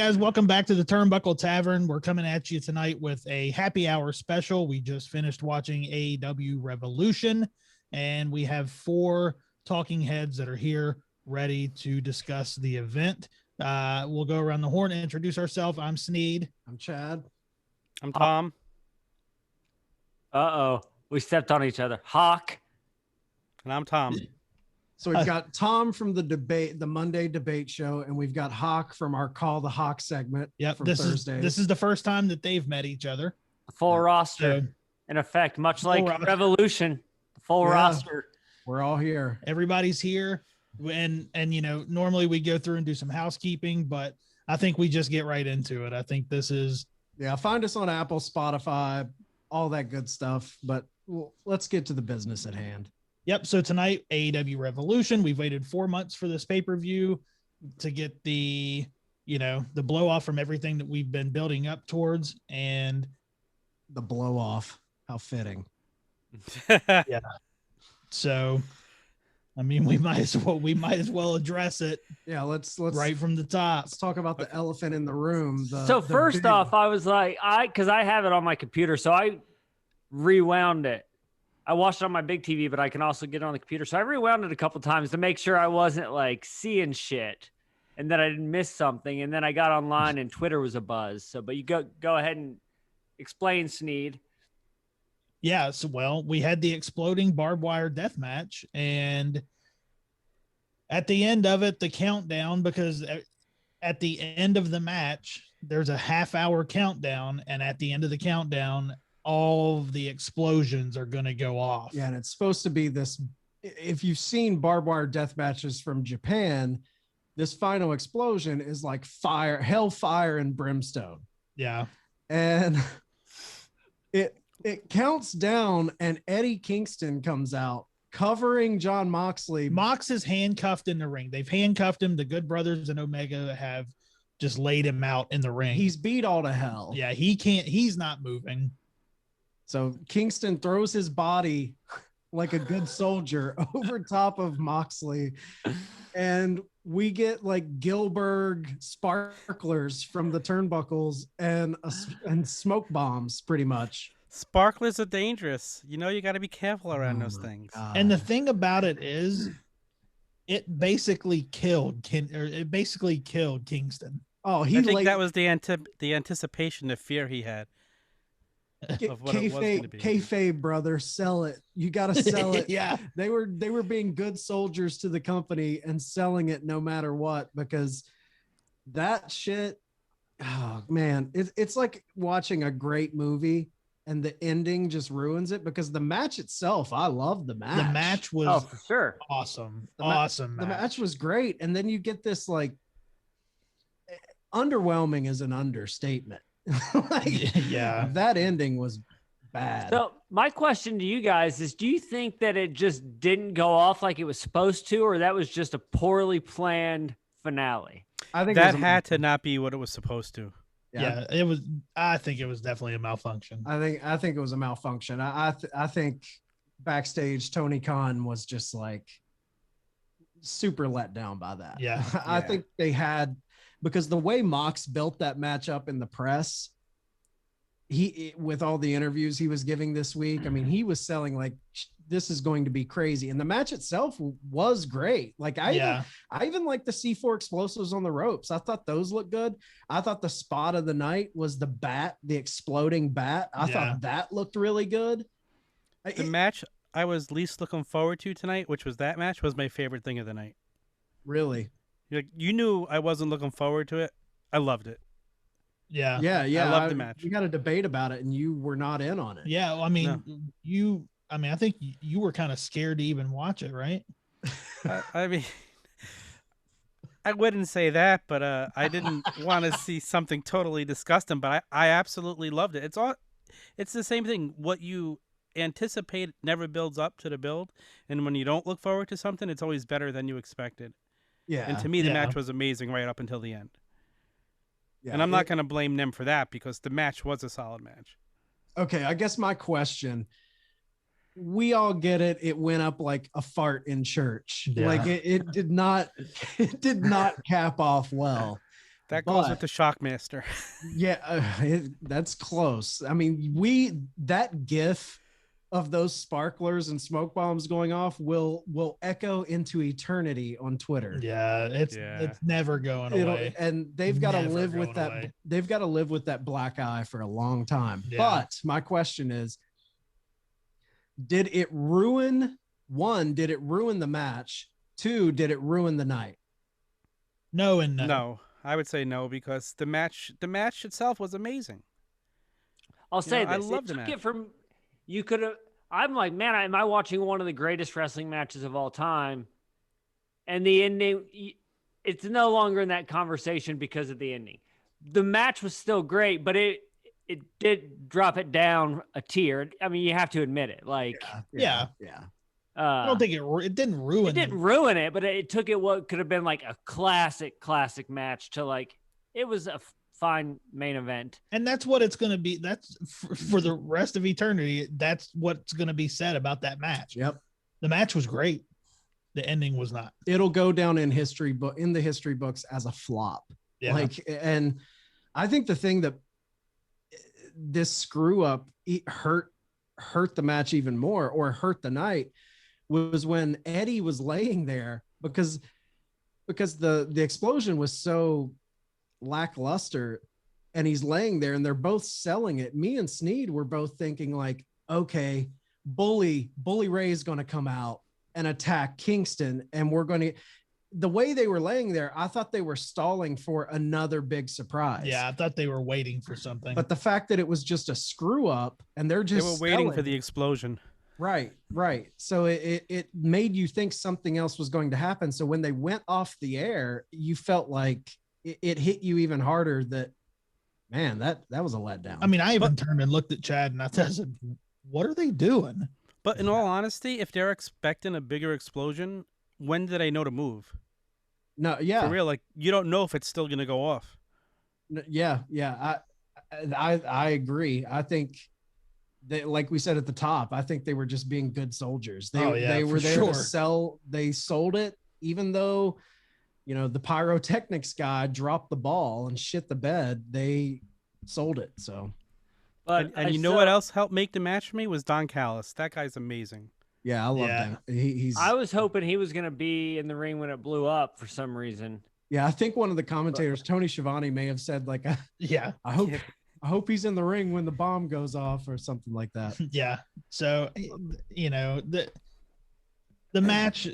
guys, welcome back to the Turnbuckle Tavern. We're coming at you tonight with a happy hour special. We just finished watching AEW Revolution, and we have 4 talking heads that are here ready to discuss the event. We'll go around the horn and introduce ourselves. I'm Sneed. I'm Chad. I'm Tom. Uh-oh. We stepped on each other. Hawk. And I'm Tom. So we've got Tom from the Monday debate show, and we've got Hawk from our Call the Hawk segment. Yep, from this Thursday. is the first time that they've met each other. Full roster, So, in effect, much like roster. Revolution. Full Yeah. roster. We're all here. everybody's here, and normally we go through and do some housekeeping, but I think we just get right into it. I think this is Find us on Apple, Spotify, all that good stuff. But let's get to the business at hand. Yep. So tonight, AEW Revolution. We've waited 4 months for this pay-per-view to get the blow off from everything that we've been building up towards. And The blow off. How fitting. yeah. So, I mean, we might as well address it. Yeah, let's right from the top. Let's talk about the elephant in the room. So first off, I was like, because I have it on my computer, so I rewound it. I watched it on my big TV, but I can also get it on the computer. So I rewound it a couple times to make sure I wasn't like seeing shit and that I didn't miss something. And then I got online and Twitter was a buzz. So, but you go ahead and explain, Sneed. Yeah. So, well, we had the exploding barbed wire death match, and at the end of it, the countdown, because at the end of the match, there's a half-hour countdown, and at the end of the countdown, all of the explosions are going to go off. Yeah, and it's supposed to be this. If you've seen barbed wire death matches from Japan, this final explosion is like fire, hellfire, and brimstone. Yeah. And it counts down, and Eddie Kingston comes out covering John Moxley. Mox is handcuffed in the ring. They've handcuffed him. The Good Brothers and Omega have just laid him out in the ring. He's beat all to hell. Yeah, he's not moving. So Kingston throws his body like a good soldier over top of Moxley. And we get like Gilbert sparklers from the turnbuckles and smoke bombs, pretty much. Sparklers are dangerous. You got to be careful around those things. God. And the thing about it is, it basically killed Kingston. Oh, I think that was the anticipation, the fear he had. Of what it was going to be. Kayfabe, brother, sell it. You got to sell it. Yeah, they were being good soldiers to the company and selling it no matter what, because that shit. Oh man, it's like watching a great movie and the ending just ruins it, because the match itself, I love the match. The match was for sure awesome. The match was great, and then you get this like underwhelming is an understatement. Yeah, that ending was bad. So my question to you guys is, do you think that it just didn't go off like it was supposed to, or that was just a poorly planned finale? I think that had to not be what it was supposed to. Yeah, it was. I think it was definitely a malfunction. I think it was a malfunction. I think backstage Tony Khan was just like super let down by that. Yeah. I think they had, because the way Mox built that match up in the press, with all the interviews he was giving this week, I mean, he was selling like this is going to be crazy, and the match itself was great. Like I even like the C4 explosives on the ropes. I thought those looked good. I thought the spot of the night was the exploding bat. I thought that looked really good. The match I was least looking forward to tonight, which was that match, was my favorite thing of the night. Really? You knew I wasn't looking forward to it. I loved it. Yeah. I loved the match. We got a debate about it, and you were not in on it. Yeah. I mean, I think you were kind of scared to even watch it, right? I mean, I wouldn't say that, but I didn't want to see something totally disgusting, but I absolutely loved it. It's the same thing. What you anticipate never builds up to the build, and when you don't look forward to something, it's always better than you expected. Yeah. And to me, the match was amazing right up until the end. Yeah, and I'm not going to blame them for that, because the match was a solid match. Okay, I guess my question, we all get it. It went up like a fart in church. Yeah. Like it did not cap off well. That goes with the Shockmaster. Yeah, that's close. I mean, that GIF of those sparklers and smoke bombs going off will echo into eternity on Twitter. Yeah, it's never going away. And they've got to live with that. Away. They've got to live with that black eye for a long time. Yeah. But my question is, did it ruin the match? 2, did it ruin the night? No and no. No, I would say no, because the match itself was amazing. I'll say this. I loved it from you could have. I'm like, man, am I watching one of the greatest wrestling matches of all time? And the ending, it's no longer in that conversation because of the ending. The match was still great, but it did drop it down a tier. I mean, you have to admit it. Like, yeah. I don't think it didn't ruin. It didn't ruin it, but it took it what could have been like a classic match to like. It was a fine main event, and that's what it's going to be. That's for the rest of eternity. That's what's going to be said about that match. Yep, the match was great. The ending was not. It'll go down in the history books as a flop. Yeah. Like, and I think the thing that this screw up hurt the match even more, or hurt the night, was when Eddie was laying there because the explosion was so lackluster, and he's laying there and they're both selling it. Me and Sneed were both thinking like, okay, Bully Ray is going to come out and attack Kingston, and we're going to. The way they were laying there, I thought they were stalling for another big surprise. Yeah, I thought they were waiting for something. But the fact that it was just a screw up and they were waiting for the explosion. Right. So it made you think something else was going to happen. So when they went off the air, you felt like it hit you even harder that, man, that was a letdown. I mean, I even turned and looked at Chad and I said, what are they doing? But in all honesty, if they're expecting a bigger explosion, when did they know to move? No, yeah. For real, like, you don't know if it's still going to go off. Yeah. I agree. I think that, like we said at the top, I think they were just being good soldiers. They were there to sell. They sold it, even though, the pyrotechnics guy dropped the ball and shit the bed. They sold it. So, but and you know what else helped make the match for me was Don Callis. That guy's amazing. Yeah, I love him. I was hoping he was going to be in the ring when it blew up for some reason. Yeah, I think one of the commentators, Tony Schiavone, may have said like, I hope he's in the ring when the bomb goes off or something like that. Yeah. So, the match,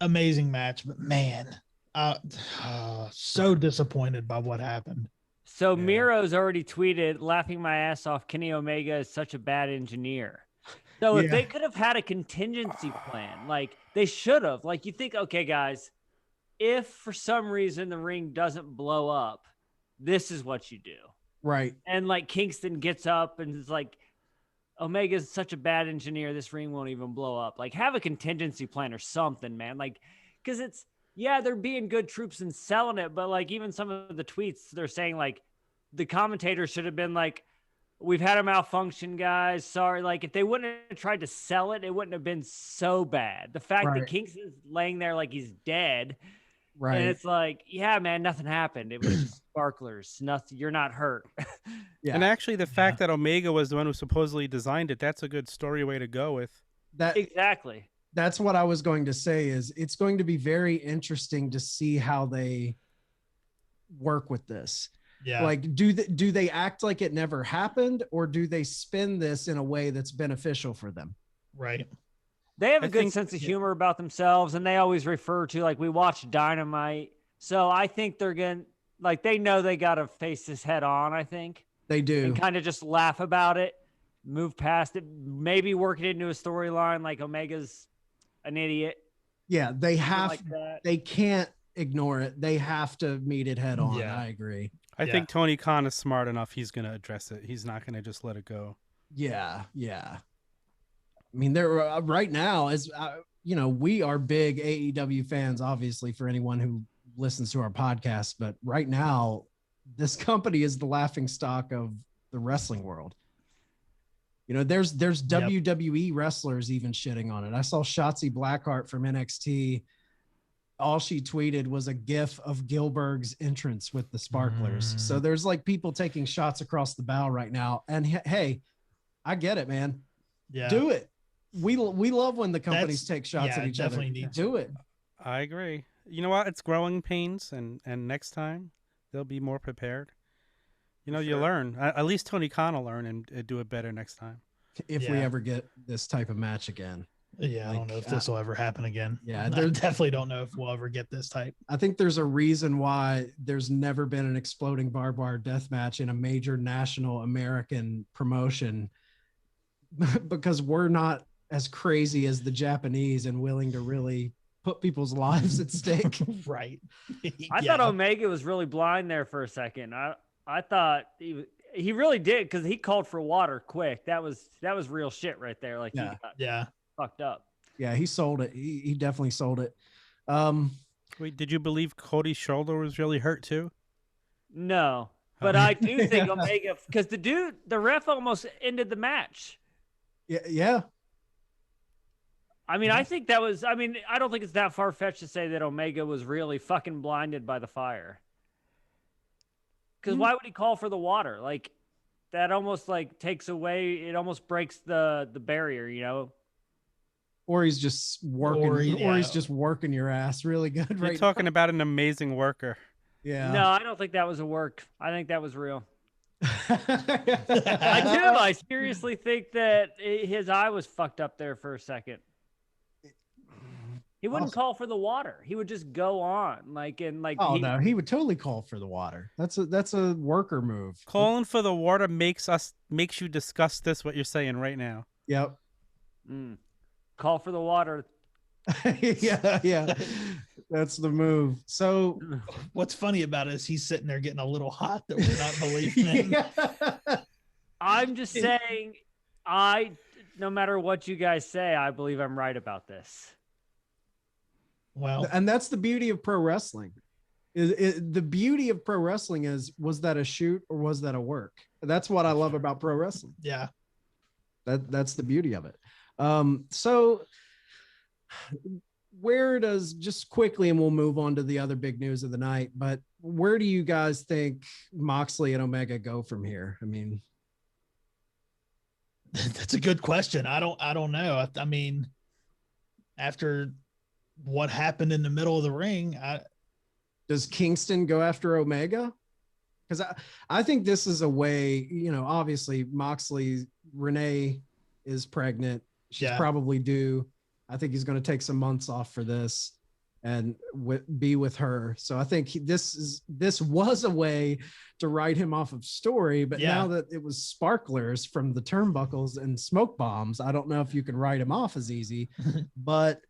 amazing match, but man, so disappointed by what happened. So Miro's already tweeted, laughing my ass off, Kenny Omega is such a bad engineer. So if they could have had a contingency plan, like they should have, like you think, okay, guys, if for some reason the ring doesn't blow up, this is what you do. Right. And like Kingston gets up and is like, Omega's such a bad engineer, this ring won't even blow up. Like, have a contingency plan or something, man. Like, because they're being good troops and selling it, but like even some of the tweets, they're saying like the commentator should have been like, we've had a malfunction, guys. Sorry. Like, if they wouldn't have tried to sell it, it wouldn't have been so bad. The fact that Kingston's laying there like he's dead. Right. And it's like, yeah, man, nothing happened. It was just sparklers. Nothing. You're not hurt. Yeah. And actually, the fact that Omega was the one who supposedly designed it, that's a good story way to go with. That exactly. That's what I was going to say. Is it's going to be very interesting to see how they work with this. Yeah. Like, do they act like it never happened, or do they spin this in a way that's beneficial for them? Right. They have a good sense of humor about themselves, and they always refer to, like, we watched Dynamite. So I think they're going to, like, they know they got to face this head on, I think. They do. And kind of just laugh about it, move past it, maybe work it into a storyline like Omega's an idiot. Yeah, they have, like that. They can't ignore it. They have to meet it head on. Yeah. I agree. I think Tony Khan is smart enough. He's going to address it. He's not going to just let it go. Yeah. Yeah. I mean, there right now, as we are big AEW fans, obviously, for anyone who listens to our podcast. But right now, this company is the laughing stock of the wrestling world. There's WWE wrestlers even shitting on it. I saw Shotzi Blackheart from NXT all she tweeted was a gif of Gilberg's entrance with the sparklers. So there's like people taking shots across the bow right now. And hey, I get it, man. Yeah. Do it. We love when the companies take shots at each other. Do it. I agree. You know what? It's growing pains, and next time they'll be more prepared. You know, you learn. At least Tony Khan will learn and do it better next time. If we ever get this type of match again. Yeah, I don't know if this will ever happen again. Yeah, I definitely don't know if we'll ever get this type. I think there's a reason why there's never been an exploding barbed wire death match in a major national American promotion, because we're not as crazy as the Japanese and willing to really put people's lives at stake. Right. I thought Omega was really blind there for a second. I thought he really did, because he called for water quick. That was real shit right there. Like, he got fucked up. Yeah, he sold it. He definitely sold it. Wait, did you believe Cody's shoulder was really hurt too? No, but I do think Omega, because the ref almost ended the match. Yeah. I mean, I think that was, I don't think it's that far-fetched to say that Omega was really fucking blinded by the fire. Because why would he call for the water? Like, that almost like takes away, it almost breaks the barrier, you know? Or he's just working, or he's just working your ass really good. You're talking about an amazing worker. Yeah. No, I don't think that was a work. I think that was real. I do. I seriously think that his eye was fucked up there for a second. He wouldn't call for the water. He would just go on, Oh no, he would totally call for the water. That's a worker move. Calling for the water makes you discuss this. What you're saying right now. Yep. Call for the water. yeah. That's the move. So what's funny about it is he's sitting there getting a little hot that we're not believing him. I'm just saying, no matter what you guys say, I believe I'm right about this. Well, and that's the beauty of pro wrestling. The beauty of pro wrestling was that a shoot or was that a work? That's what I love about pro wrestling. Yeah. That's the beauty of it. So where does, just quickly, and we'll move on to the other big news of the night, but where do you guys think Moxley and Omega go from here? I mean, that's a good question. I don't know. I mean, after what happened in the middle of the ring, does Kingston go after Omega? Because I think this is a way, obviously Renee is pregnant. She's probably due. I think he's going to take some months off for this and be with her. So I think this was a way to write him off of story, but now that it was sparklers from the turnbuckles and smoke bombs, I don't know if you can write him off as easy. But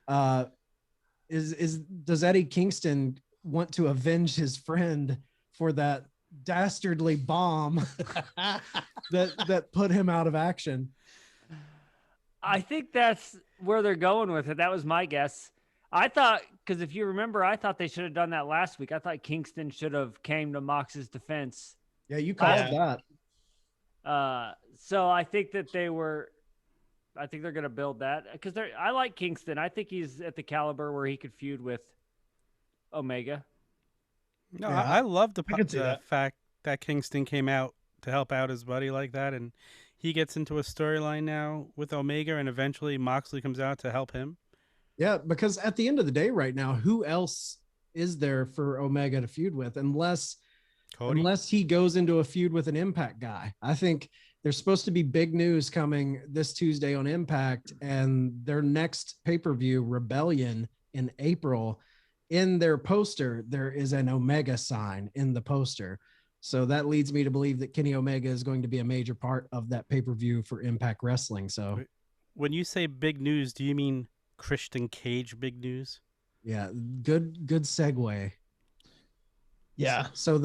does Eddie Kingston want to avenge his friend for that dastardly bomb that put him out of action? I think that's where they're going with it. That was my guess. I thought, because if you remember, I thought they should have done that last week. I thought Kingston should have came to Mox's defense. Yeah, you called that. So I think that they're going to build that, because I like Kingston. I think he's at the caliber where he could feud with Omega. No, I love the fact that Kingston came out to help out his buddy like that, and he gets into a storyline now with Omega, and eventually Moxley comes out to help him. Yeah, because at the end of the day right now, who else is there for Omega to feud with unless he goes into a feud with an Impact guy? I think there's supposed to be big news coming this Tuesday on Impact, and their next pay-per-view, Rebellion, in April. In their poster, there is an Omega sign in the poster. So that leads me to believe that Kenny Omega is going to be a major part of that pay-per-view for Impact Wrestling. So when you say big news, do you mean Christian Cage big news? Yeah, good segue. Yeah. So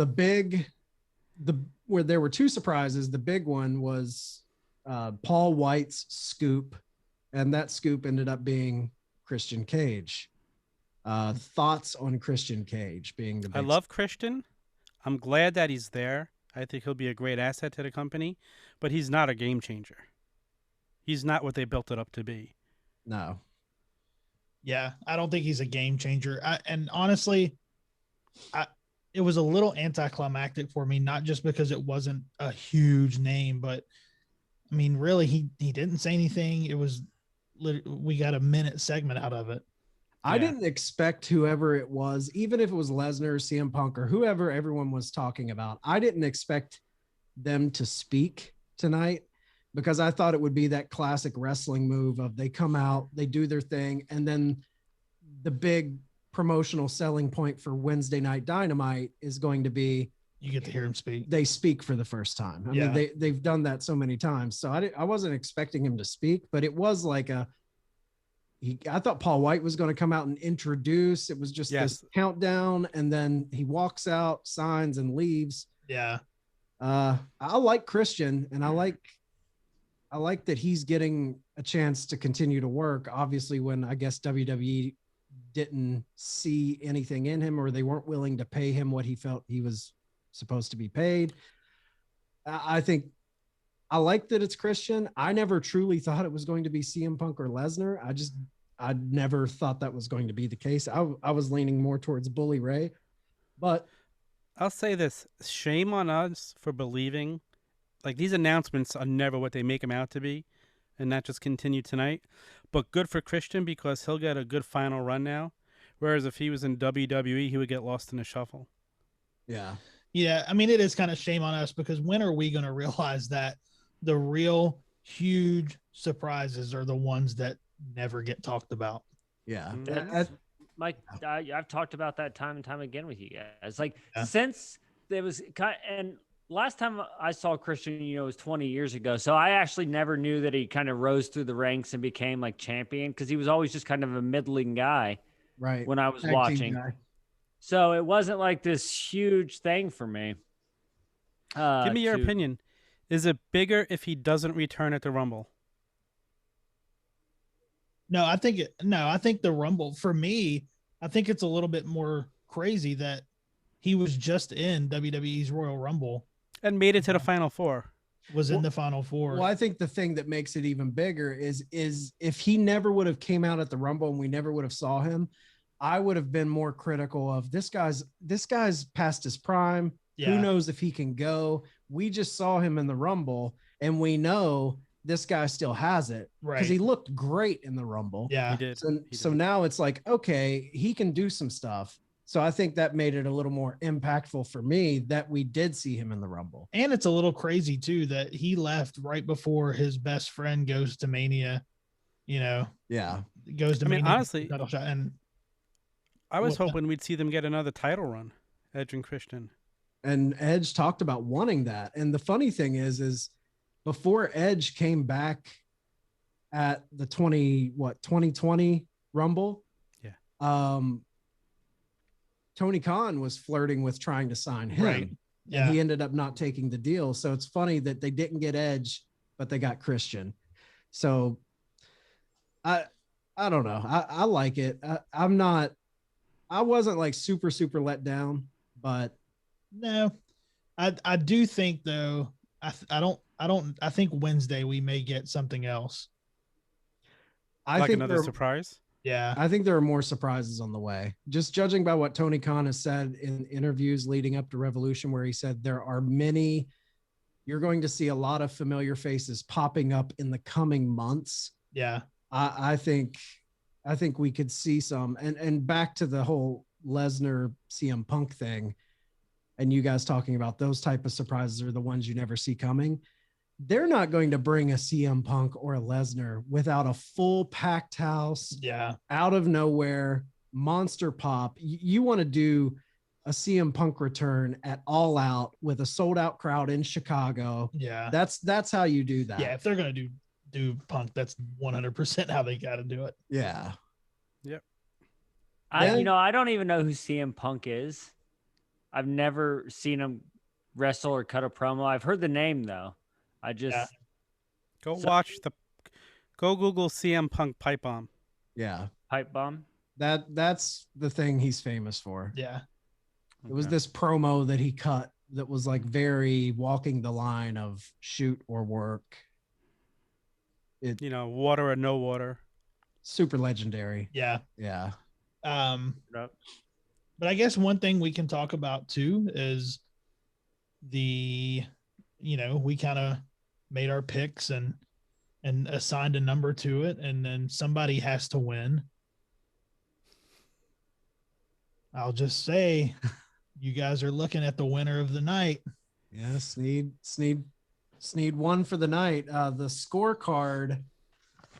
where there were two surprises, the big one was Paul White's scoop, and that scoop ended up being Christian Cage. Thoughts on Christian Cage being the big I love Christian. I'm glad that he's there. I think he'll be a great asset to the company, but he's not a game changer. He's not what they built it up to be. No. Yeah, I don't think he's a game changer. And honestly, it was a little anticlimactic for me, not just because it wasn't a huge name, but I mean, really, he didn't say anything. It was we got a minute segment out of it. I didn't expect whoever it was, even if it was Lesnar, CM Punk, or whoever everyone was talking about, I didn't expect them to speak tonight because I thought it would be that classic wrestling move of they come out, they do their thing, and then the big promotional selling point for Wednesday Night Dynamite is going to be you get to hear him speak. They speak for the first time. I mean, they've done that so many times. So I wasn't expecting him to speak, but it was like I thought Paul White was going to come out and introduce. It was just this countdown, and then he walks out, signs, and leaves. Yeah. I like Christian, and I like that he's getting a chance to continue to work. Obviously, when I guess WWE didn't see anything in him, or they weren't willing to pay him what he felt he was supposed to be paid. I think I like that it's Christian. I never truly thought it was going to be CM Punk or Lesnar. I never thought that was going to be the case. I was leaning more towards Bully Ray, but I'll say this: shame on us for believing like these announcements are never what they make them out to be, and not just continue tonight. But good for Christian because he'll get a good final run now. Whereas if he was in WWE, he would get lost in the shuffle. Yeah. Yeah. I mean, it is kind of shame on us because when are we going to realize that the real huge surprises are the ones that never get talked about? Yeah. Mike, I've talked about that time and time again with you guys. Like since there was and last time I saw Christian, it was 20 years ago. So I actually never knew that he kind of rose through the ranks and became like champion because he was always just kind of a middling guy. Right. When I was watching. So it wasn't like this huge thing for me. Give me your opinion. Is it bigger if he doesn't return at the Rumble? No, I think the Rumble for me, I think it's a little bit more crazy that he was just in WWE's Royal Rumble and made it to the Final Four. In the Final Four. Well, I think the thing that makes it even bigger is if he never would have came out at the Rumble and we never would have saw him, I would have been more critical of this guy's past his prime. Yeah. Who knows if he can go? We just saw him in the Rumble and we know this guy still has it because he looked great in the Rumble. Yeah, he did. So now it's like, okay, he can do some stuff. So I think that made it a little more impactful for me that we did see him in the Rumble. And it's a little crazy too that he left right before his best friend goes to Mania. Goes to Mania. Honestly, and I was hoping we'd see them get another title run, Edge and Christian. And Edge talked about wanting that. And the funny thing is before Edge came back at the 2020 Rumble. Yeah. Tony Khan was flirting with trying to sign him. Right. Yeah. And he ended up not taking the deal. So it's funny that they didn't get Edge, but they got Christian. So I don't know. I like it. I wasn't like super let down, but no, I do think though, I think Wednesday we may get something else. I think another surprise. Yeah. I think there are more surprises on the way. Just judging by what Tony Khan has said in interviews leading up to Revolution, where he said you're going to see a lot of familiar faces popping up in the coming months. Yeah. I think we could see some, and back to the whole Lesnar CM Punk thing, and you guys talking about those type of surprises are the ones you never see coming. They're not going to bring a CM Punk or a Lesnar without a full packed house. Yeah. Out of nowhere, monster pop. You want to do a CM Punk return at All Out with a sold out crowd in Chicago. Yeah. That's how you do that. Yeah. If they're going to do Punk, that's 100% how they got to do it. Yeah. Yep. I don't even know who CM Punk is. I've never seen him wrestle or cut a promo. I've heard the name though. Go Google CM Punk pipe bomb. Yeah. Pipe bomb. That's the thing he's famous for. Yeah. It was this promo that he cut that was like very walking the line of shoot or work. Water or no water. super legendary. Yeah. Yeah. But I guess one thing we can talk about too is we kind of made our picks and assigned a number to it, and then somebody has to win. I'll just say, you guys are looking at the winner of the night. Yeah, Sneed won for the night. The scorecard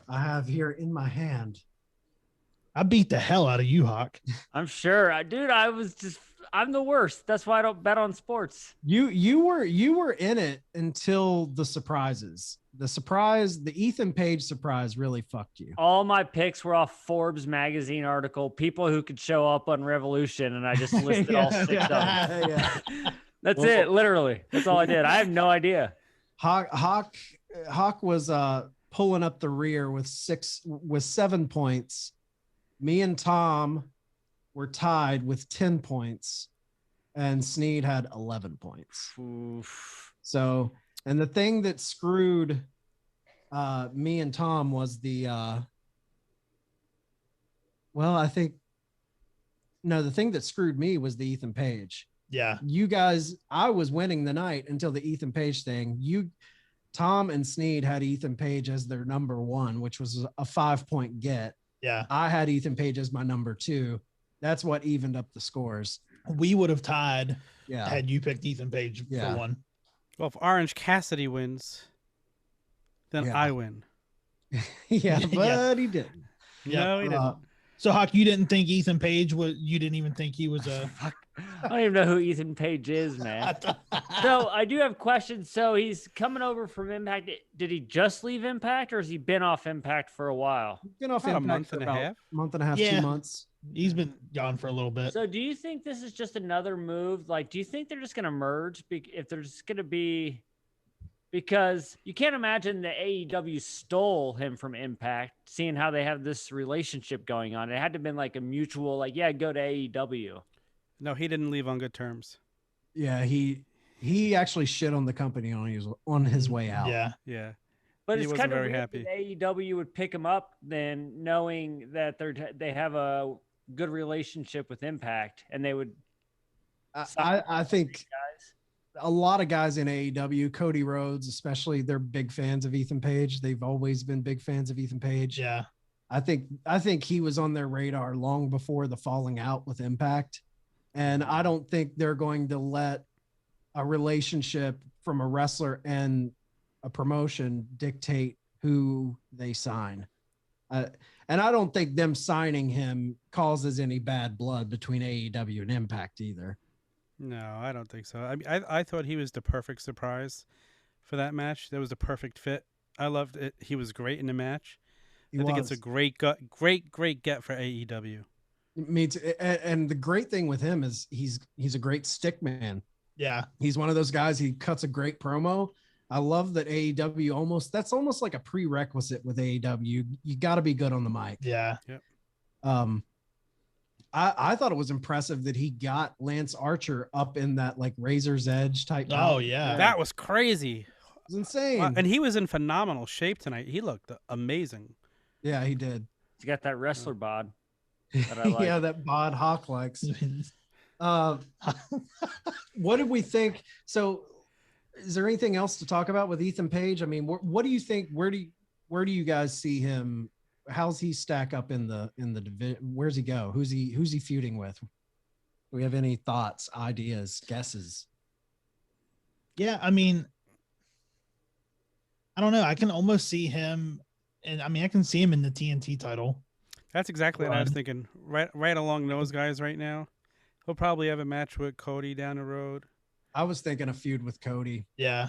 I have here in my hand. I beat the hell out of you, Hawk. I'm sure, dude. I'm the worst. That's why I don't bet on sports. You were in it until the surprises. The Ethan Page surprise really fucked you. All my picks were off Forbes magazine article, people who could show up on Revolution, and I just listed all 6 of them. Yeah. That's it, literally. That's all I did. I have no idea. Hawk was pulling up the rear with 7 points. Me and Tom were tied with 10 points, and Sneed had 11 points. Oof. So, and the thing that screwed me and Tom was the thing that screwed me was the Ethan Page. Yeah. You guys, I was winning the night until the Ethan Page thing. Tom and Sneed had Ethan Page as their number 1, which was a 5-point get. Yeah. I had Ethan Page as my number 2. That's what evened up the scores. We would have tied had you picked Ethan Page for 1. Well, if Orange Cassidy wins, then I win. Yeah, but he didn't. No, he didn't. So, Hawk, you didn't think Ethan Page was? You didn't even think he was a? I don't even know who Ethan Page is, man. So I do have questions. So he's coming over from Impact. Did he just leave Impact, or has he been off Impact for a while? Been off About Impact a month for and a about half. Month and a half, Yeah. 2 months. He's been gone for a little bit. So do you think this is just another move? Like, do you think they're just going to merge if there's just going to be, because you can't imagine that AEW stole him from Impact, seeing how they have this relationship going on. It had to have been like a mutual, like, yeah, go to AEW. No, he didn't leave on good terms. Yeah, he actually shit on the company on his way out. Yeah. But He it's wasn't kind of very weird happy. that AEW would pick him up then, knowing that they have a good relationship with Impact, and they would. I think Guys. a lot of guys in AEW, Cody Rhodes especially, they're big fans of Ethan Page. They've always been big fans of Ethan Page. Yeah. I think he was on their radar long before the falling out with Impact. And I don't think they're going to let a relationship from a wrestler and a promotion dictate who they sign. And I don't think them signing him causes any bad blood between AEW and Impact either. No, I don't think so. I mean, I thought he was the perfect surprise for that match. That was the perfect fit. I loved it. He was great in the match. I think it's a great get for AEW. Me too. And the great thing with him is he's a great stick man. Yeah. He's one of those guys. He cuts a great promo. I love that AEW that's almost like a prerequisite with AEW. You got to be good on the mic. Yeah. Yep. I thought it was impressive that he got Lance Archer up in that like razor's edge type. Oh yeah. That was crazy. It was insane. And he was in phenomenal shape tonight. He looked amazing. Yeah, he did. He's got that wrestler bod. That I like. Yeah, that bod Hawk likes. What did we think? So is there anything else to talk about with Ethan Page? I mean, what do you think? Where do you guys see him? How's he stack up in the division? Where's he go? Who's he feuding with? Do we have any thoughts, ideas, guesses? Yeah, I mean, I don't know. I can almost see him, and I mean, I can see him in the TNT title. That's exactly what I was thinking. Right along those guys right now. He'll probably have a match with Cody down the road. I was thinking a feud with Cody. Yeah.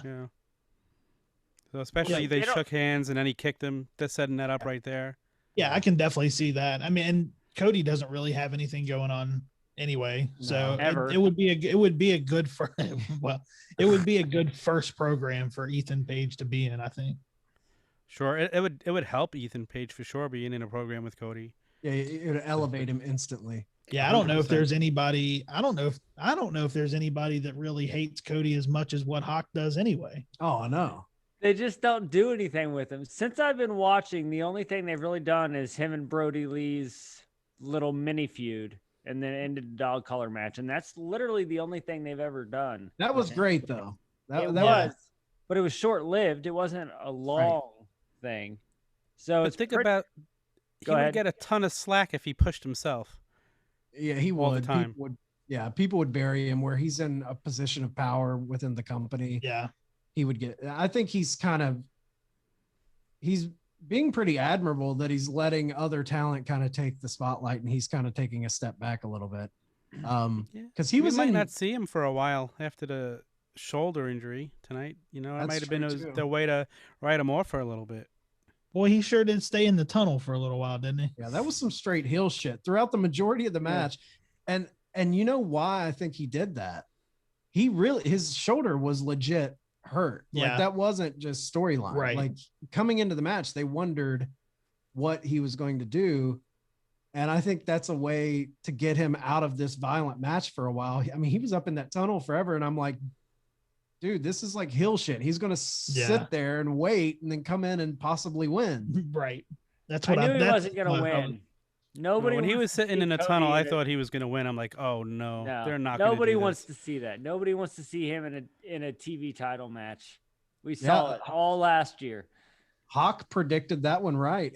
So especially they shook hands and then he kicked him. That's setting that up right there. Yeah, I can definitely see that. I mean, and Cody doesn't really have anything going on anyway, so it would be a good first program for Ethan Page to be in, I think. Sure, it would help Ethan Page for sure being in a program with Cody. Yeah, it would elevate him instantly. Yeah, I don't know if there's anybody. I don't know if there's anybody that really hates Cody as much as what Hawk does anyway. Oh, I know. They just don't do anything with him. Since I've been watching, the only thing they've really done is him and Brody Lee's little mini feud, and then ended the dog collar match, and that's literally the only thing they've ever done. That was great though. It was, but it was short lived. It wasn't a long thing. So But think about, he would get a ton of slack if he pushed himself. Yeah, he all would. the time. People would bury him where he's in a position of power within the company. Yeah. He would get, I think he's being pretty admirable that he's letting other talent kind of take the spotlight, and he's kind of taking a step back a little bit. Because he might not see him for a while after the shoulder injury tonight. You know, it might have been the way to write him off for a little bit. Well, he sure did stay in the tunnel for a little while, didn't he? Yeah, that was some straight heel shit throughout the majority of the match. And you know why I think he did that? His shoulder was legit hurt. Like that wasn't just storyline. Right. Like coming into the match, they wondered what he was going to do. And I think that's a way to get him out of this violent match for a while. I mean, he was up in that tunnel forever. And I'm like, dude, this is like heel shit. He's going to sit there and wait and then come in and possibly win. Right. That's what I knew he wasn't going to win. Nobody. When he was sitting in a tunnel, I thought he was going to win. I'm like, oh no, they're not. Nobody wants to see that. Nobody wants to see him in a TV title match. We saw it all last year. Hawk predicted that one right.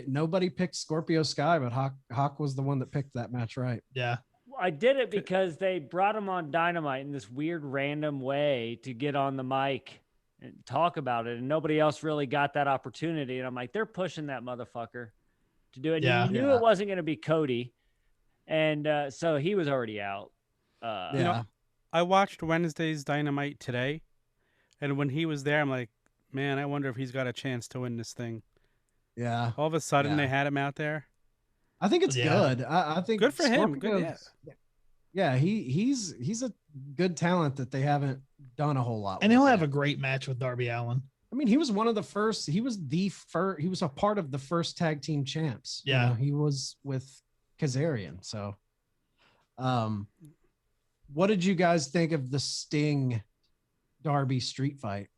Nobody picked Scorpio Sky, but Hawk was the one that picked that match right. Yeah. I did it because they brought him on Dynamite in this weird random way to get on the mic and talk about it, and nobody else really got that opportunity. And I'm like, they're pushing that motherfucker to do it. You knew it wasn't going to be Cody, and so he was already out. You know, I watched Wednesday's Dynamite today, and when he was there, I'm like, man, I wonder if he's got a chance to win this thing. Yeah. All of a sudden, they had him out there. I think it's good. I think good for him. Good, he's a good talent that they haven't done a whole lot. And he'll have a great match with Darby Allin. I mean, he was one of the first. He was He was a part of the first tag team champs. Yeah, you know, he was with Kazarian. So, what did you guys think of the Sting Darby street fight?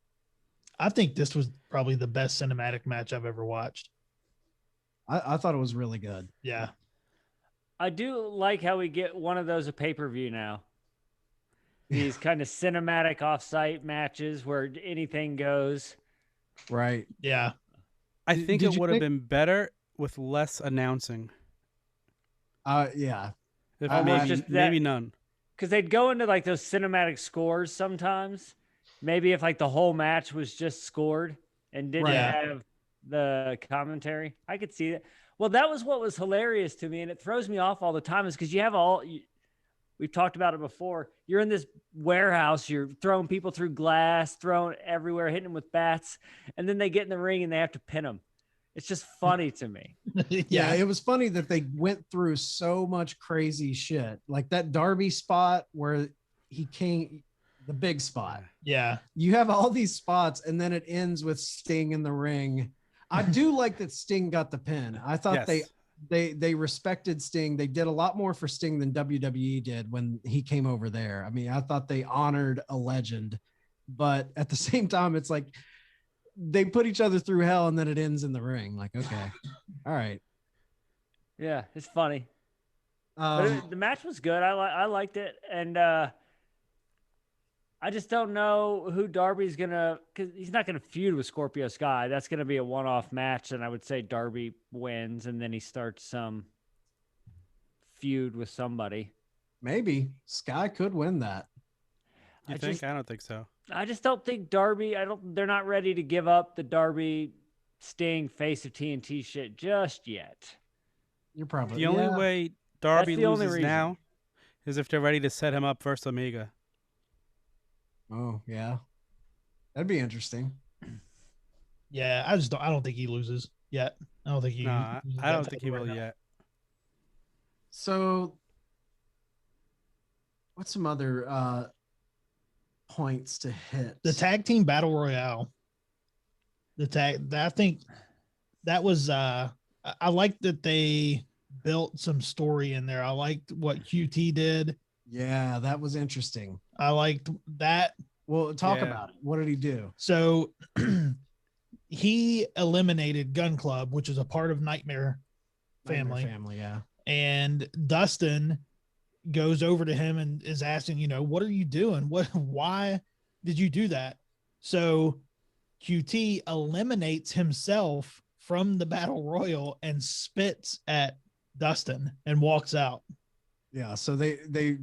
I think this was probably the best cinematic match I've ever watched. I thought it was really good. Yeah. I do like how we get one of those a pay-per-view now. These kind of cinematic off-site matches where anything goes. Right. Yeah. I think it would have been better with less announcing. Yeah. Maybe none. Because they'd go into like those cinematic scores sometimes. Maybe if like the whole match was just scored and didn't have the commentary, I could see that. Well, that was what was hilarious to me, and it throws me off all the time, is because you have we've talked about it before. You're in this warehouse, you're throwing people through glass, throwing everywhere, hitting them with bats, and then they get in the ring and they have to pin them. It's just funny to me. Yeah, it was funny that they went through so much crazy shit. Like that Darby spot where he came, the big spot. Yeah. You have all these spots, and then it ends with Sting in the ring. I do like that Sting got the pin. I thought they respected Sting. They did a lot more for Sting than WWE did when he came over there. I mean, I thought they honored a legend, but at the same time, it's like they put each other through hell and then it ends in the ring. Like, okay, all right. Yeah, it's funny. But the match was good. I liked it. And I just don't know who Darby's going to, because he's not going to feud with Scorpio Sky. That's going to be a one-off match, and I would say Darby wins, and then he starts some feud with somebody. Maybe. Sky could win that. You think? I don't think so. I just don't think Darby, they're not ready to give up the Darby Sting face of TNT shit just yet. You're probably the only way Darby loses now is if they're ready to set him up versus Omega. Oh, yeah. That'd be interesting. Yeah, I don't think he loses yet. I don't think he I don't think he will yet. So what's some other points to hit? The tag team battle royale. I think that was I liked that they built some story in there. I liked what QT did. Yeah, that was interesting. I liked that. Well, talk Yeah. about it. What did he do? So he eliminated Gun Club, which is a part of Nightmare Family. Yeah. And Dustin goes over to him and is asking, what are you doing? Why did you do that? So QT eliminates himself from the battle royal and spits at Dustin and walks out. Yeah. So they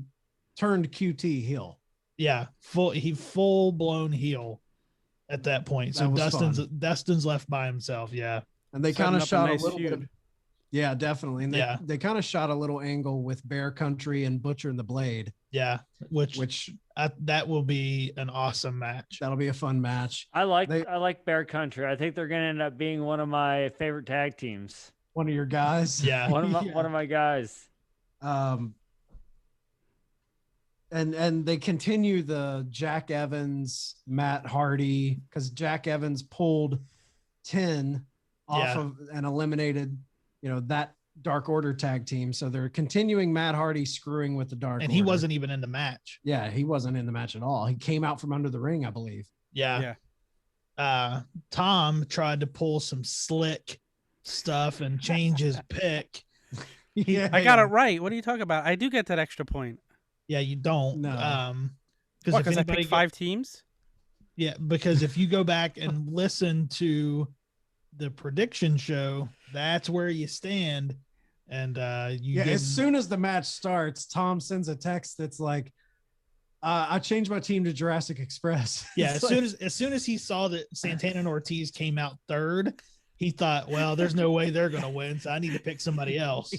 turned QT heel. Yeah. Full blown heel at that point. So Dustin's left by himself. Yeah. And they Setting kind of up shot nice a little bit of, yeah, definitely. And they kind of shot a little angle with Bear Country and Butcher and the Blade. Yeah. Which that will be an awesome match. That'll be a fun match. I like Bear Country. I think they're going to end up being one of my favorite tag teams. One of your guys. Yeah. One of my guys. And they continue the Jack Evans, Matt Hardy, because Jack Evans pulled 10 off of and eliminated, that Dark Order tag team. So they're continuing Matt Hardy screwing with the Dark Order. And he wasn't even in the match. Yeah, he wasn't in the match at all. He came out from under the ring, I believe. Yeah. Tom tried to pull some slick stuff and change his pick. I got it right. What are you talking about? I do get that extra point. Yeah, you don't. No. Because I picked 5 teams? Yeah, because if you go back and listen to the prediction show, that's where you stand. And as soon as the match starts, Tom sends a text that's like, I changed my team to Jurassic Express. Yeah, as soon as he saw that Santana and Ortiz came out third, he thought, well, there's no way they're gonna win, so I need to pick somebody else.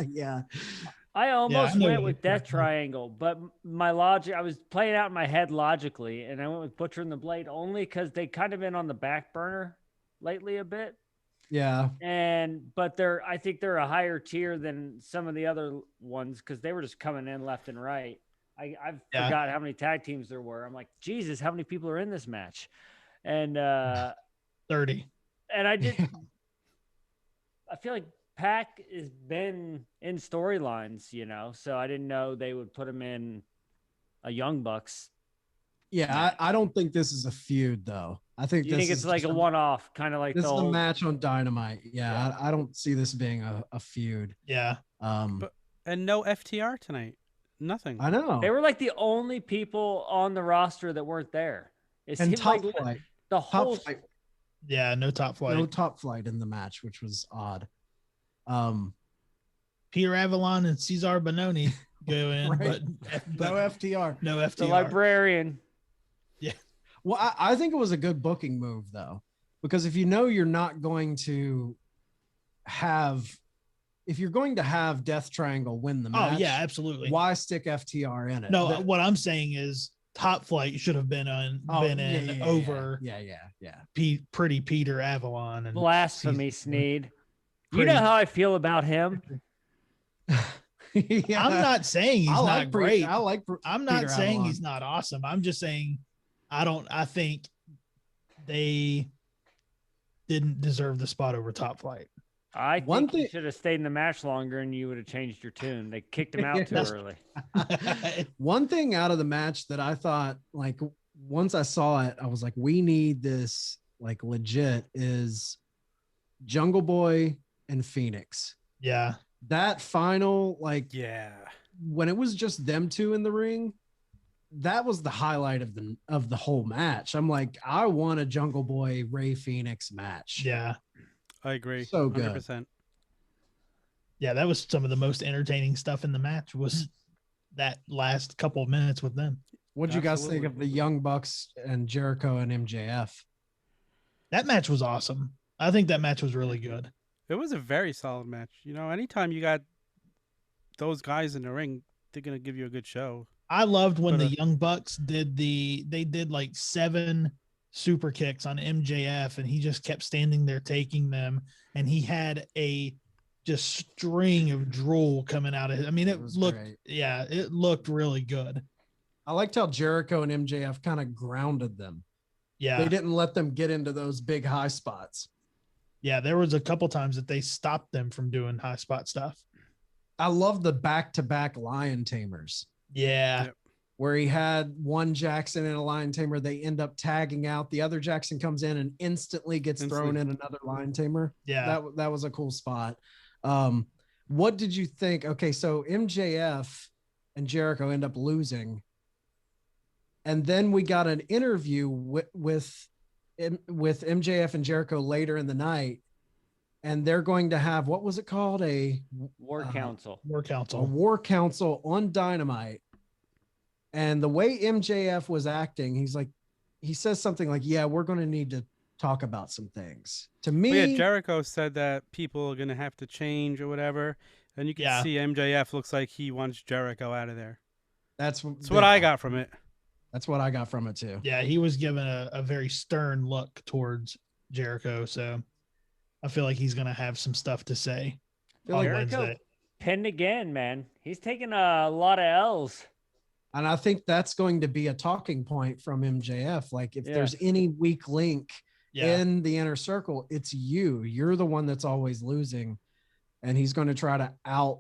Yeah. I almost went with Death Triangle, but my logic, I was playing out in my head logically, and I went with Butcher and the Blade only because they kind of been on the back burner lately a bit. Yeah. But I think they're a higher tier than some of the other ones because they were just coming in left and right. I forgot how many tag teams there were. I'm like, Jesus, how many people are in this match? And 30. And I feel like Pac has been in storylines, so I didn't know they would put him in a Young Bucks. Yeah, I don't think this is a feud though. I think it's like a one-off, kind of like this is a match on Dynamite. Yeah. I don't see this being a feud. Yeah. And no FTR tonight. Nothing. I know. They were like the only people on the roster that weren't there. And Top Flight. The whole Flight. Yeah, no Top Flight. No Top Flight in the match, which was odd. Peter Avalon and Cesar Bononi go in, right. but no FTR. No FTR. The librarian. Yeah. Well, I think it was a good booking move though, because if you're not going to have, if you're going to have Death Triangle win the match, oh yeah, absolutely. Why stick FTR in it? No, what I'm saying is Top Flight should have been over. Pretty Peter Avalon and blasphemy, Sneed. You know how I feel about him. Yeah. I'm not saying he's not great. I'm not saying he's not awesome. I'm just saying I think they didn't deserve the spot over Top Flight. I think he should have stayed in the match longer and you would have changed your tune. They kicked him out too early. One thing out of the match that I thought, like, once I saw it, I was like, we need this, like, legit, is Jungle Boy and Fenix. Yeah. That final, like, yeah, when it was just them two in the ring, that was the highlight of the whole match. I'm like, I want a Jungle Boy Ray Fenix match. Yeah. I agree. So good. 100%. Yeah, that was some of the most entertaining stuff in the match was that last couple of minutes with them. What'd you guys think of the Young Bucks and Jericho and MJF? That match was awesome. I think that match was really good. It was a very solid match. Anytime you got those guys in the ring, they're going to give you a good show. I loved when the Young Bucks did like 7 super kicks on MJF and he just kept standing there taking them and he had a just string of drool coming out of it. I mean, it looked really good. I liked how Jericho and MJF kind of grounded them. Yeah. They didn't let them get into those big high spots. Yeah, there was a couple times that they stopped them from doing high spot stuff. I love the back-to-back lion tamers. Yeah. where he had one Jackson in a lion tamer. They end up tagging out. The other Jackson comes in and instantly gets thrown in another lion tamer. Yeah. That was a cool spot. What did you think? Okay, so MJF and Jericho end up losing. And then we got an interview with MJF and Jericho later in the night. And they're going to have, what was it called? A War Council. War A Council. War Council on Dynamite. And the way MJF was acting, he says something like, yeah, we're going to need to talk about some things. To me, Well, yeah, Jericho said that people are going to have to change or whatever. And you can see MJF looks like he wants Jericho out of there. That's what I got from it. That's what I got from it too. Yeah, he was given a very stern look towards Jericho. So I feel like he's going to have some stuff to say on Jericho Wednesday. pinned again, man. He's taking a lot of L's. And I think that's going to be a talking point from MJF. Like if there's any weak link in the inner circle, it's you. You're the one that's always losing. And he's going to try to out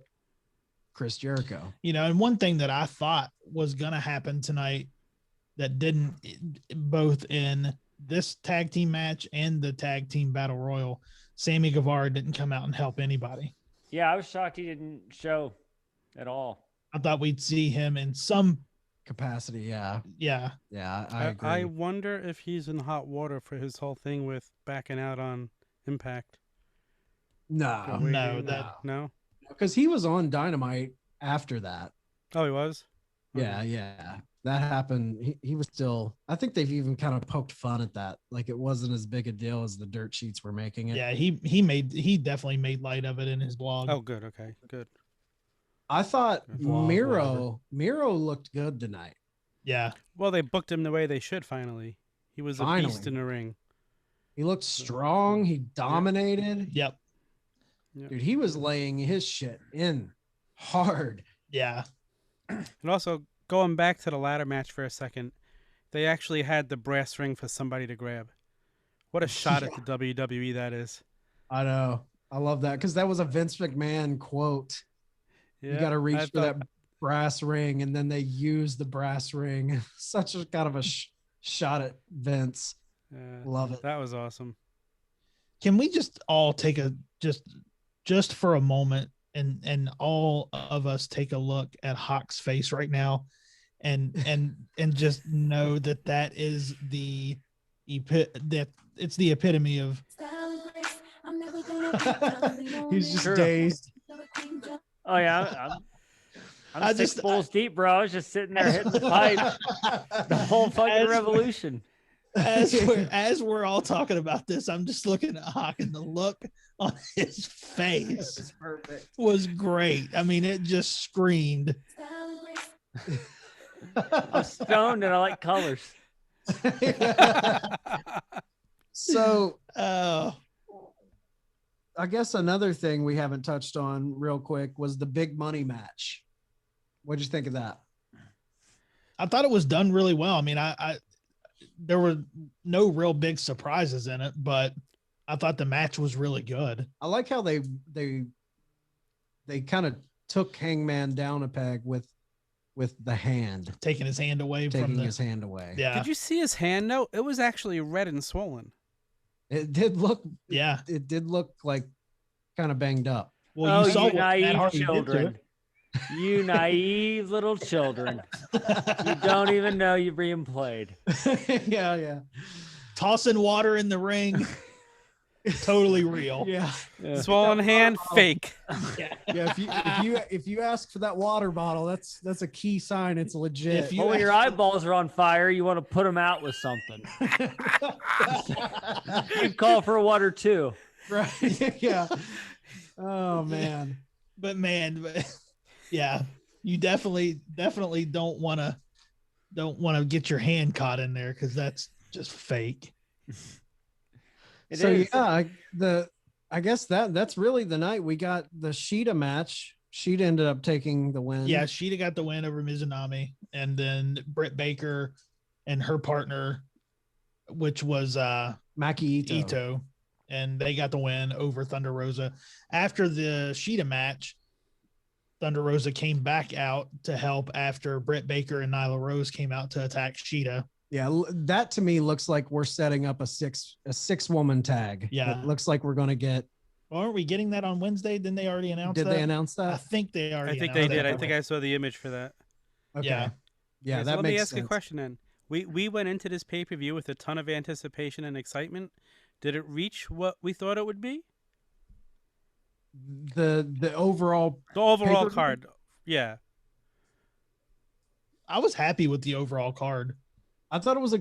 Chris Jericho. You know, and one thing that I thought was going to happen tonight that didn't, both in this tag team match and the tag team battle royal, Sammy Guevara didn't come out and help anybody. Yeah, I was shocked he didn't show at all. I thought we'd see him in some capacity. Yeah. I agree. I wonder if he's in hot water for his whole thing with backing out on Impact. No, because he was on Dynamite after that. Oh, he was. Yeah. That happened. He was still. I think they've even kind of poked fun at that. Like it wasn't as big a deal as the dirt sheets were making it. Yeah, he definitely made light of it in his blog. Oh, good. Okay, good. I thought Miro looked good tonight. Yeah. Well, they booked him the way they should. Finally, he was a beast in the ring. He looked strong. He dominated. Yep. Dude, he was laying his shit in hard. Yeah. And also, going back to the ladder match for a second, they actually had the brass ring for somebody to grab. What a shot at the WWE that is. I know. I love that because that was a Vince McMahon quote. Yeah, you got to reach for that brass ring, and then they use the brass ring. Such a kind of a shot at Vince. Love it. That was awesome. Can we just all take a just for a moment and all of us take a look at Hawk's face right now and just know that is the it's the epitome of he's just dazed. Oh yeah, I'm just balls deep, bro. I was just sitting there hitting the pipe the whole fucking revolution. As we're all talking about this, I'm just looking at Hawk, and the look on his face was great. I mean, it just screamed. I'm stoned and I like colors. So, I guess another thing we haven't touched on real quick was the big money match. What'd you think of that? I thought it was done really well. I mean, I there were no real big surprises in it, but I thought the match was really good. I like how they kind of took Hangman down a peg with the hand, taking his hand away. Yeah. Did you see his hand? No, it was actually red and swollen. It did look. Yeah. It did look like kind of banged up. Well, you saw what naive children. You naive little children. You don't even know you're being played. Yeah. Tossing water in the ring. Totally real. Yeah. Swollen hand, fake. Yeah. If you ask for that water bottle, that's a key sign it's legit. If when your eyeballs are on fire, you want to put them out with something. You call for water too. Right. Yeah. Oh man. But yeah, you definitely don't want to get your hand caught in there because that's just fake. Yeah, I guess that's really the night we got the Shida match. Shida ended up taking the win. Yeah, Shida got the win over Mizunami, and then Brit Baker and her partner, which was Maki Ito, and they got the win over Thunder Rosa. After the Shida match, Thunder Rosa came back out to help after Brit Baker and Nyla Rose came out to attack Shida. Yeah, that to me looks like we're setting up a six woman tag. Yeah. It looks like we're going to get. Aren't we getting that on Wednesday? Didn't they already announce that? Did they announce that? I think they already I think announced they did. that. I think I saw the image for that. Okay. Yeah. Yeah, Okay, that so let makes me ask sense. you a question then. We went into this pay-per-view with a ton of anticipation and excitement. Did it reach what we thought it would be? The overall The overall pay-per-view? card. Yeah. I was happy with the overall card. I thought it was a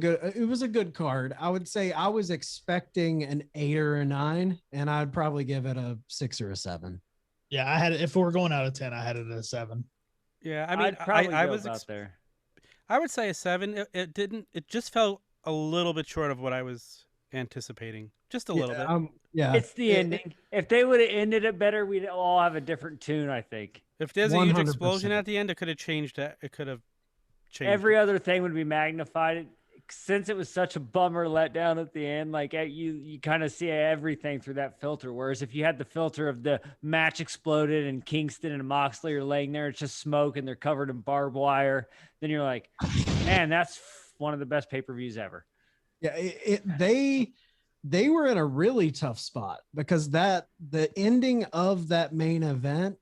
good card. I would say I was expecting an 8 or a 9, and I'd probably give it a 6 or a 7. Yeah, I had it. If we're going out of 10, I had it at a 7. Yeah, I mean, I'd probably I go was about there. I would say a 7. It just felt a little bit short of what I was anticipating. Just a little bit. Yeah, It's the ending. If they would have ended it better, we'd all have a different tune, I think. If there's a huge 100%. explosion at the end, it could have changed that. It could have changed. Every other thing would be magnified. Since it was such a bummer letdown at the end, like you kind of see everything through that filter. Whereas if you had the filter of the match exploded and Kingston and Moxley are laying there, it's just smoke and they're covered in barbed wire, then you're like, man, that's one of the best pay-per-views ever. Yeah, they were in a really tough spot because the ending of that main event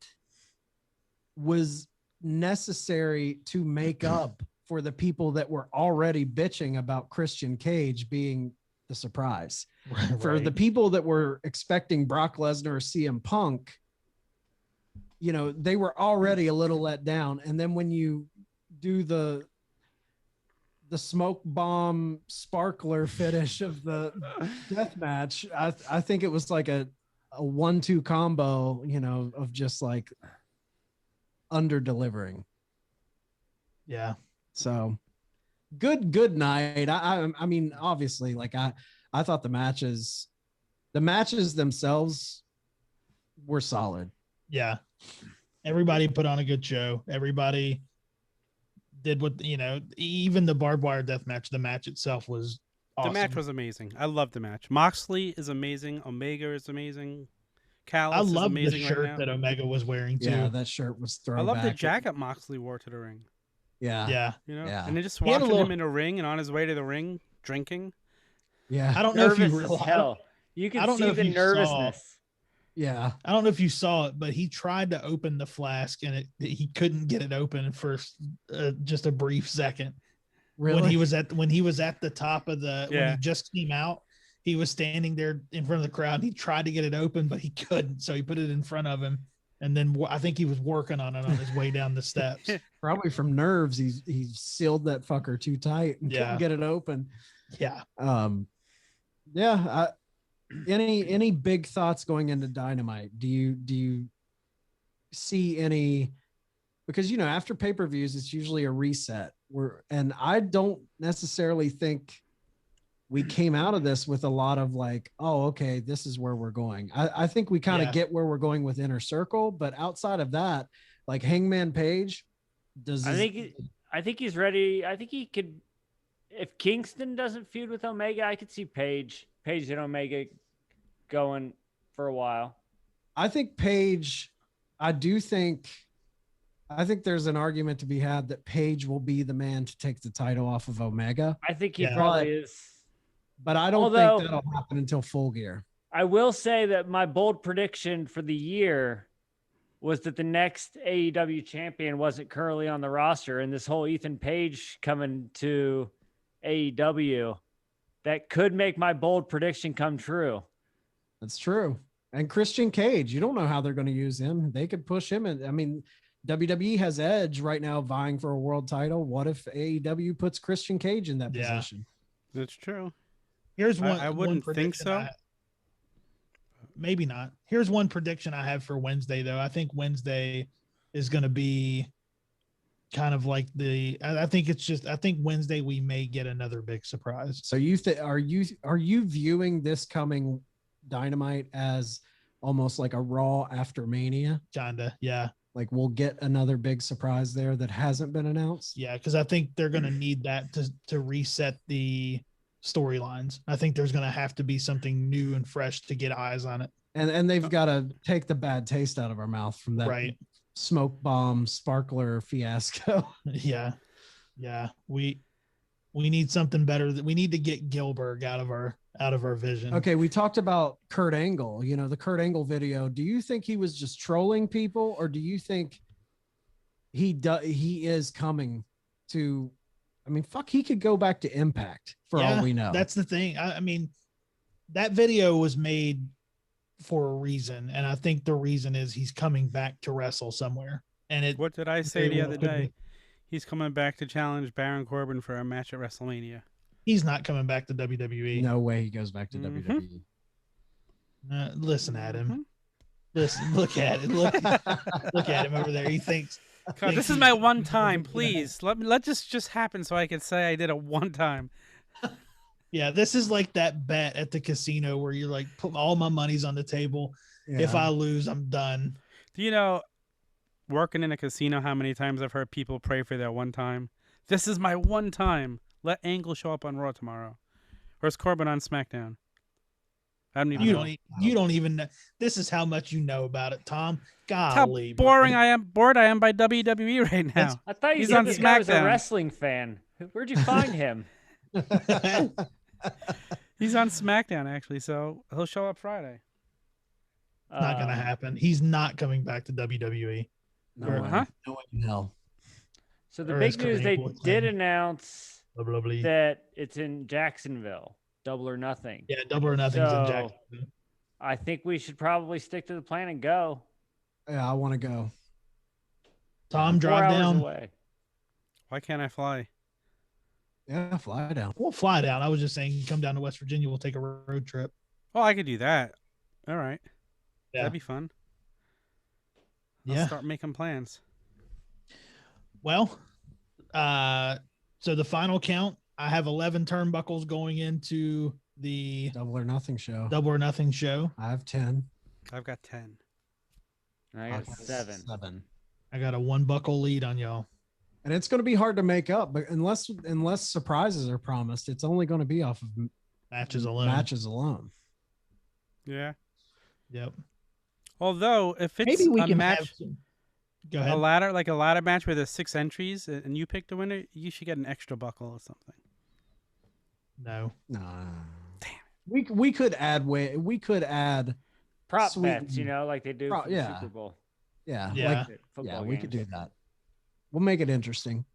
was necessary to make up for the people that were already bitching about Christian Cage being the surprise. Right. For the people that were expecting Brock Lesnar or CM Punk, they were already a little let down. And then when you do the smoke bomb sparkler finish of the death match, I think it was like a 1-2 combo, of just like under delivering. Yeah. So good night. I mean, obviously, like I thought the matches themselves were solid. Yeah. Everybody put on a good show. Everybody did what, even the barbed wire death match, the match itself was awesome. The match was amazing. I love the match. Moxley is amazing. Omega is amazing. Callis I is love amazing the shirt right now. that Omega was wearing too. Yeah, that shirt was I throwback. love the jacket Moxley wore to the ring. Yeah. Yeah. Yeah. And then just He had a watching him little- in a ring and on his way to the ring drinking. Yeah. I don't know if you Nervous as realize. hell. You I can don't see know if the you saw- nervousness. Yeah. I don't know if you saw it, but he tried to open the flask and he couldn't get it open for just a brief second. Really? When he was at the top of when Yeah. he just came out, he was standing there in front of the crowd. And he tried to get it open, but he couldn't. So he put it in front of him. And then I think he was working on it on his way down the steps. Probably from nerves. He sealed that fucker too tight and Yeah. couldn't get it open. Yeah. Yeah. Any big thoughts going into Dynamite? Do you see any? Because after pay-per-views, it's usually a reset. And I don't necessarily think we came out of this with a lot of like, oh, okay, this is where we're going. I think we kind of get where we're going with Inner Circle, but outside of that, like Hangman Page, I think he's ready. I think he could. If Kingston doesn't feud with Omega, I could see Page and Omega going for a while. I think Page. I think there's an argument to be had that Page will be the man to take the title off of Omega. I think he Yeah. probably is. But I don't think that'll happen until Full Gear. I will say that my bold prediction for the year was that the next AEW champion wasn't currently on the roster, and this whole Ethan Page coming to AEW, that could make my bold prediction come true. That's true. And Christian Cage, you don't know how they're going to use him. They could push him. And I mean, WWE has Edge right now vying for a world title. What if AEW puts Christian Cage in that position? That's true. Here's one. I wouldn't one think prediction so. Maybe not. Here's one prediction I have for Wednesday, though. I think Wednesday is going to be kind of like I think Wednesday we may get another big surprise. So are you viewing this coming Dynamite as almost like a Raw after Mania? Kinda, yeah. Like we'll get another big surprise there that hasn't been announced? Yeah, because I think they're going to need that to reset the storylines. I think there's going to have to be something new and fresh to get eyes on it. And they've got to take the bad taste out of our mouth from that Right. smoke bomb sparkler fiasco. Yeah. We need something better. We need to get Gilbert out of our vision. Okay, we talked about Kurt Angle, the Kurt Angle video. Do you think he was just trolling people, or do you think he is coming to, he could go back to Impact for all we know. That's the thing. I mean, that video was made for a reason, and I think the reason is he's coming back to wrestle somewhere. And what did I say the other day? He's coming back to challenge Baron Corbin for a match at WrestleMania. He's not coming back to WWE. No way he goes back to WWE. Listen at him. Listen, look at it. Look at him over there. He thinks, God, this is my one time. Please let this just happen so I can say I did it one time. Yeah, this is like that bet at the casino where you're like, put all my money's on the table. Yeah. If I lose, I'm done. Do you know, working in a casino, how many times I've heard people pray for their one time? This is my one time. Let Angle show up on Raw tomorrow, or is Corbin on SmackDown? I don't even know. You don't even know. This is how much you know about it, Tom. Golly, how boring I am. Bored I am by WWE right now. I thought you said this guy was a wrestling fan. Where'd you find him? He's on SmackDown actually, so he'll show up Friday. Not gonna happen. He's not coming back to WWE. No way in hell. So the big news, they did announce that it's in Jacksonville. Double or Nothing. Yeah, Double or Nothing's in Jacksonville. I think we should probably stick to the plan and go. Yeah, I want to go. Tom, drive down. Away. Why can't I fly? Yeah, fly down. We'll fly down. I was just saying, come down to West Virginia. We'll take a road trip. Oh, I could do that. All right. Yeah. That'd be fun. I'll start making plans. Well, so the final count, I have 11 turnbuckles going into the Double or Nothing show. I have 10. I've got 10. I got 7. I got a 1 buckle lead on y'all. And it's going to be hard to make up, but unless surprises are promised, it's only going to be off of matches alone. Yeah. Yep. Although if it's maybe we a can match, go ahead. a ladder match where there's 6 entries and you pick the winner, you should get an extra buckle or something. No. Damn. We could add prop bets, like they do for the Super Bowl. Yeah. We could do that. We'll make it interesting.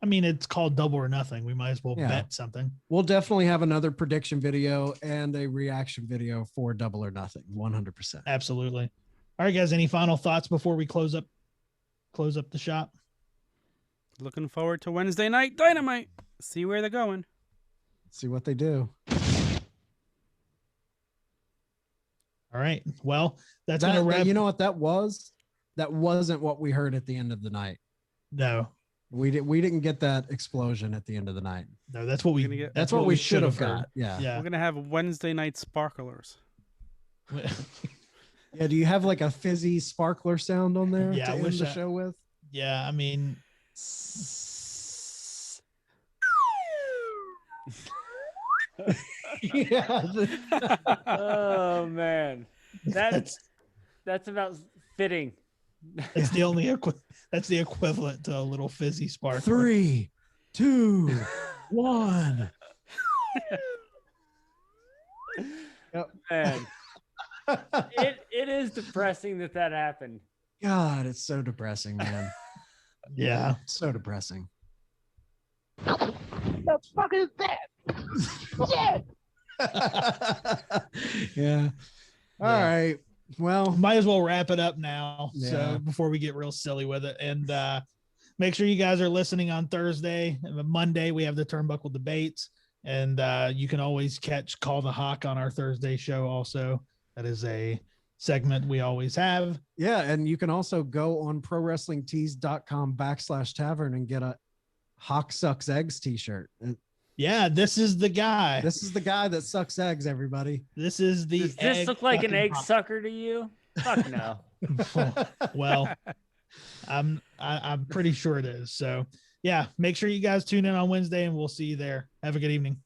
I mean, it's called Double or Nothing. We might as well bet something. We'll definitely have another prediction video and a reaction video for Double or Nothing. 100%. Absolutely. All right, guys. Any final thoughts before we close up the shop? Looking forward to Wednesday night Dynamite. See where they're going. See what they do. All right. Well, that's going to wrap. You know what that was? That wasn't what we heard at the end of the night. No. We didn't get that explosion at the end of the night. No, that's what that's what we should have got. Yeah. We're gonna have Wednesday night sparklers. Yeah. Do you have like a fizzy sparkler sound on there to end the show with? Yeah, I mean. Oh man, that's about fitting. That's that's the equivalent to a little fizzy sparkler. 3, 2, 1. Yep. Man, it is depressing that happened. God, it's so depressing, man. Yeah, so depressing. The fuck is that? Yeah. All right. Well, might as well wrap it up now. Yeah. So before we get real silly with it, and make sure you guys are listening on Thursday. And Monday we have the Turnbuckle debates, and you can always catch Call the Hawk on our Thursday show. Also, that is a segment we always have. Yeah, and you can also go on prowrestlingtees.com/tavern and get a Hawk Sucks Eggs t-shirt. Yeah, this is the guy. This is the guy that sucks eggs, everybody. This is the Does this look like an egg sucker to you? Fuck no. Well, I'm pretty sure it is. So yeah, make sure you guys tune in on Wednesday and we'll see you there. Have a good evening.